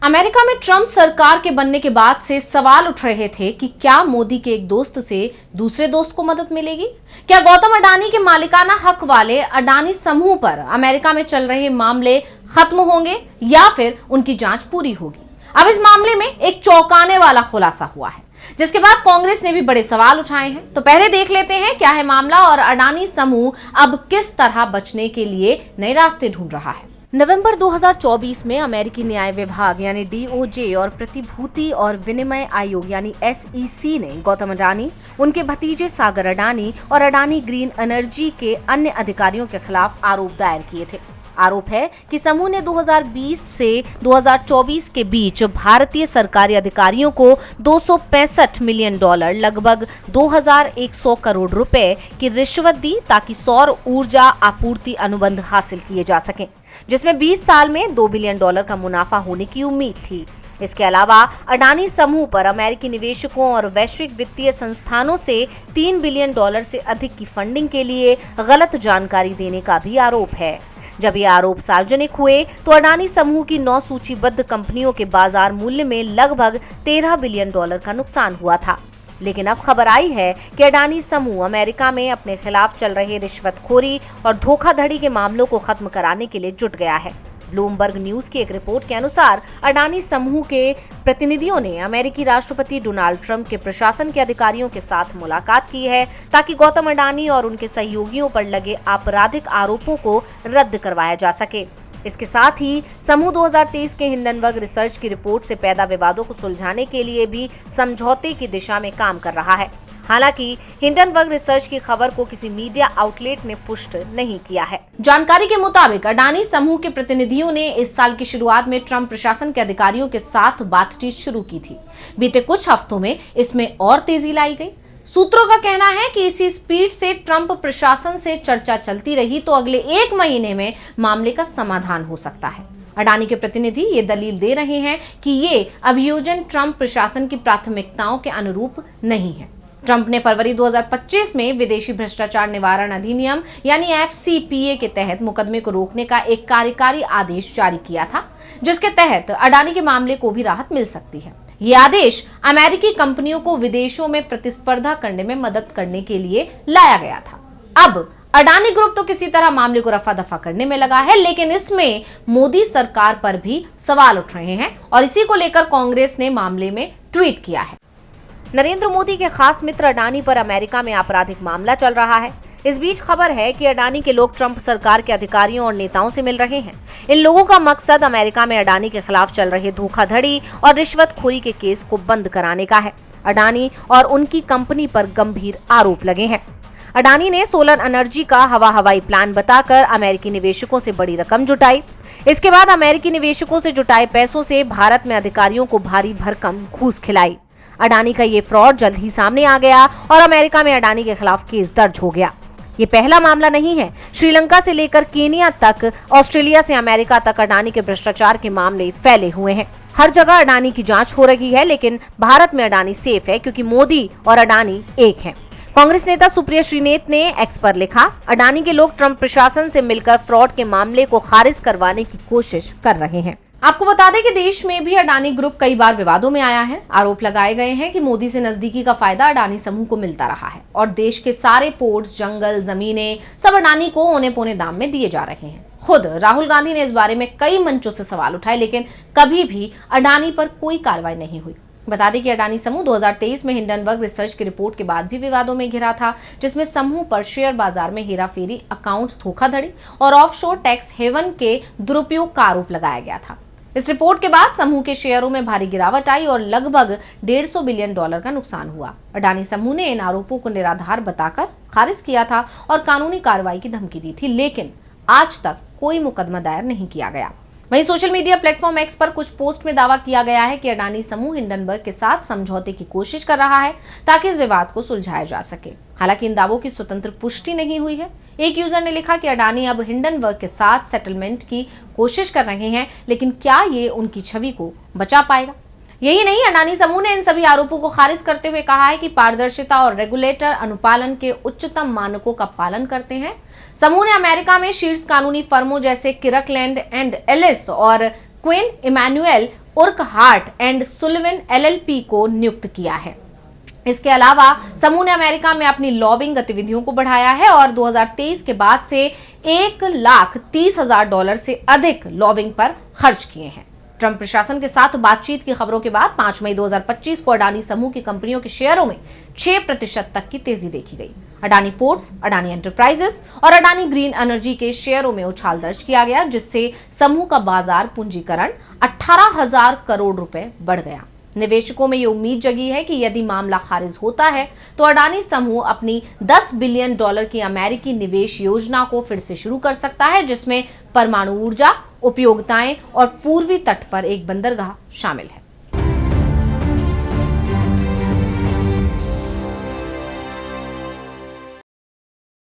America में Trump सरकार के बनने के बाद से सवाल उठ रहे थे कि क्या मोदी के एक दोस्त से दूसरे दोस्त को मदद मिलेगी। क्या गौतम अडानी के मालिकाना हक वाले अडानी समूह पर अमेरिका में चल रहे मामले खत्म होंगे या फिर उनकी जांच पूरी होगी। अब इस मामले में एक चौंकाने वाला खुलासा हुआ है, जिसके बाद कांग्रेस ने भी बड़े सवाल उठाए हैं। तो पहले देख लेते हैं क्या है मामला और अडानी समूह अब किस तरह बचने के लिए नए रास्ते ढूंढ रहा है। नवंबर 2024 में अमेरिकी न्याय विभाग यानी डीओजे और प्रतिभूति और विनिमय आयोग यानी एसईसी ने गौतम अडानी, उनके भतीजे सागर अडानी और अडानी ग्रीन एनर्जी के अन्य अधिकारियों के खिलाफ आरोप दायर किए थे। आरोप है कि समूह ने 2020 से 2024 के बीच भारतीय सरकारी अधिकारियों को $265 मिलियन लगभग 2100 करोड़ रुपए की रिश्वत दी ताकि सौर ऊर्जा आपूर्ति अनुबंध हासिल किए जा सकें, जिसमें 20 साल में $2 बिलियन का मुनाफा होने की उम्मीद थी। इसके अलावा अडानी समूह पर अमेरिकी निवेशकों और वैश्विक वित्तीय संस्थानों से $3 बिलियन से अधिक की फंडिंग के लिए गलत जानकारी देने का भी आरोप है। जब ये आरोप सार्वजनिक हुए तो अडानी समूह की 9 सूचीबद्ध कंपनियों के बाजार मूल्य में लगभग $13 बिलियन का नुकसान हुआ था। लेकिन अब खबर आई है कि अडानी समूह अमेरिका में अपने खिलाफ चल रहे रिश्वतखोरी और धोखाधड़ी के मामलों को खत्म कराने के लिए जुट गया है। ब्लूमबर्ग न्यूज की एक रिपोर्ट के अनुसार अडानी समूह के प्रतिनिधियों ने अमेरिकी राष्ट्रपति डोनाल्ड ट्रंप के प्रशासन के अधिकारियों के साथ मुलाकात की है ताकि गौतम अडानी और उनके सहयोगियों पर लगे आपराधिक आरोपों को रद्द करवाया जा सके। इसके साथ ही समूह 2023 के हिंडनबर्ग रिसर्च की रिपोर्ट से पैदा विवादों को सुलझाने के लिए भी समझौते की दिशा में काम कर रहा है। हालांकि हिंडनबर्ग रिसर्च की खबर को किसी मीडिया आउटलेट ने पुष्ट नहीं किया है। जानकारी के मुताबिक अडानी समूह के प्रतिनिधियों ने इस साल की शुरुआत में ट्रंप प्रशासन के अधिकारियों के साथ बातचीत शुरू की थी। बीते कुछ हफ्तों में इसमें और तेजी लाई गई। सूत्रों का कहना है कि इसी स्पीड से ट्रंप प्रशासन से चर्चा चलती रही तो अगले 1 महीने में मामले का समाधान हो सकता है। अडानी के प्रतिनिधि ये दलील दे रहे हैं कि ये अभियोजन ट्रंप प्रशासन की प्राथमिकताओं के अनुरूप नहीं है। ट्रंप ने फरवरी 2025 में विदेशी भ्रष्टाचार निवारण अधिनियम यानी FCPA के तहत मुकदमे को रोकने का एक कार्यकारी आदेश जारी किया था, जिसके तहत अडानी के मामले को भी राहत मिल सकती है। ये आदेश अमेरिकी कंपनियों को विदेशों में प्रतिस्पर्धा करने में मदद करने के लिए लाया गया था। अब अडानी ग्रुप तो किसी तरह मामले को रफा दफा करने में लगा है, लेकिन इसमें मोदी सरकार पर भी सवाल उठ रहे हैं और इसी को लेकर कांग्रेस ने मामले में ट्वीट किया है। नरेंद्र मोदी के खास मित्र अडानी पर अमेरिका में आपराधिक मामला चल रहा है। इस बीच खबर है कि अडानी के लोग ट्रंप सरकार के अधिकारियों और नेताओं से मिल रहे हैं। इन लोगों का मकसद अमेरिका में अडानी के खिलाफ चल रहे धोखाधड़ी और रिश्वतखोरी के केस को बंद कराने का है। अडानी और उनकी कंपनी पर गंभीर आरोप लगे हैं। अडानी ने सोलर एनर्जी का हवाई प्लान बताकर अमेरिकी निवेशकों से बड़ी रकम जुटाई। इसके बाद अमेरिकी निवेशकों से जुटाए पैसों से भारत में अधिकारियों को भारी भरकम घूस खिलाई। अडानी का ये फ्रॉड जल्द ही सामने आ गया और अमेरिका में अडानी के खिलाफ केस दर्ज हो गया। ये पहला मामला नहीं है। श्रीलंका से लेकर केनिया तक, ऑस्ट्रेलिया से अमेरिका तक अडानी के भ्रष्टाचार के मामले फैले हुए हैं। हर जगह अडानी की जांच हो रही है, लेकिन भारत में अडानी सेफ है क्योंकि मोदी और अडानी एक हैं। कांग्रेस नेता सुप्रिया श्रीनेत ने एक्स पर लिखा, अडानी के लोग ट्रंप प्रशासन से मिलकर फ्रॉड के मामले को खारिज करवाने की कोशिश कर रहे हैं। आपको बता दें कि देश में भी अडानी ग्रुप कई बार विवादों में आया है। आरोप लगाए गए हैं कि मोदी से नजदीकी का फायदा अडानी समूह को मिलता रहा है और देश के सारे पोर्ट्स, जंगल, जमीनें सब अडानी को औने पौने दाम में दिए जा रहे हैं। खुद राहुल गांधी ने इस बारे में कई मंचों से सवाल उठाए, लेकिन कभी भी अडानी पर कोई कार्रवाई नहीं हुई। बता दें कि अडानी समूह 2023 में हिंडनबर्ग रिसर्च की रिपोर्ट के बाद भी विवादों में घिरा था, जिसमें समूह पर शेयर बाजार में हेराफेरी, अकाउंट्स धोखाधड़ी और ऑफशोर टैक्स हेवन के दुरुपयोग का आरोप लगाया गया था। इस रिपोर्ट के बाद समूह के शेयरों में भारी गिरावट आई और लगभग $150 बिलियन का नुकसान हुआ। अडानी समूह ने इन आरोपों को निराधार बताकर खारिज किया था और कानूनी कार्रवाई की धमकी दी थी, लेकिन आज तक कोई मुकदमा दायर नहीं किया गया। वहीं सोशल मीडिया प्लेटफॉर्म एक्स पर कुछ पोस्ट में दावा किया गया है कि अडानी समूह हिंडनबर्ग के साथ समझौते की कोशिश कर रहा है ताकि इस विवाद को सुलझाया जा सके। हालांकि इन दावों की स्वतंत्र पुष्टि नहीं हुई है। एक यूजर ने लिखा कि अडानी अब हिंडनबर्ग के साथ सेटलमेंट की कोशिश कर रहे हैं, लेकिन क्या ये उनकी छवि को बचा पाएगा? यही नहीं, अडानी समूह ने इन सभी आरोपों को खारिज करते हुए कहा है कि पारदर्शिता और रेगुलेटर अनुपालन के उच्चतम मानकों का पालन करते हैं। समूह ने अमेरिका में शीर्ष कानूनी फर्मों जैसे किरकलैंड एंड एलिस और Quinn Emanuel Urquhart and Sullivan LLP को नियुक्त किया है। इसके अलावा समूह ने अमेरिका में अपनी लॉबिंग गतिविधियों को बढ़ाया है और 2023 के बाद से $1,30,000 से अधिक लॉबिंग पर खर्च किए हैं। ट्रंप प्रशासन के साथ बातचीत की खबरों के बाद 5 मई 2025 को अडानी समूह की कंपनियों के शेयरों में 6% तक की तेजी देखी गई। अडानी पोर्ट्स, अडानी एंटरप्राइजेस और अडानी ग्रीन एनर्जी के शेयरों में उछाल दर्ज किया गया, जिससे समूह का बाजार पूंजीकरण 18,000 करोड़ रुपए बढ़ गया। निवेशकों में ये उम्मीद जगी है कि यदि मामला खारिज होता है तो अडानी समूह अपनी $10 बिलियन की अमेरिकी निवेश योजना को फिर से शुरू कर सकता है, जिसमें परमाणु ऊर्जा, उपयोगिताएं और पूर्वी तट पर एक बंदरगाह शामिल है।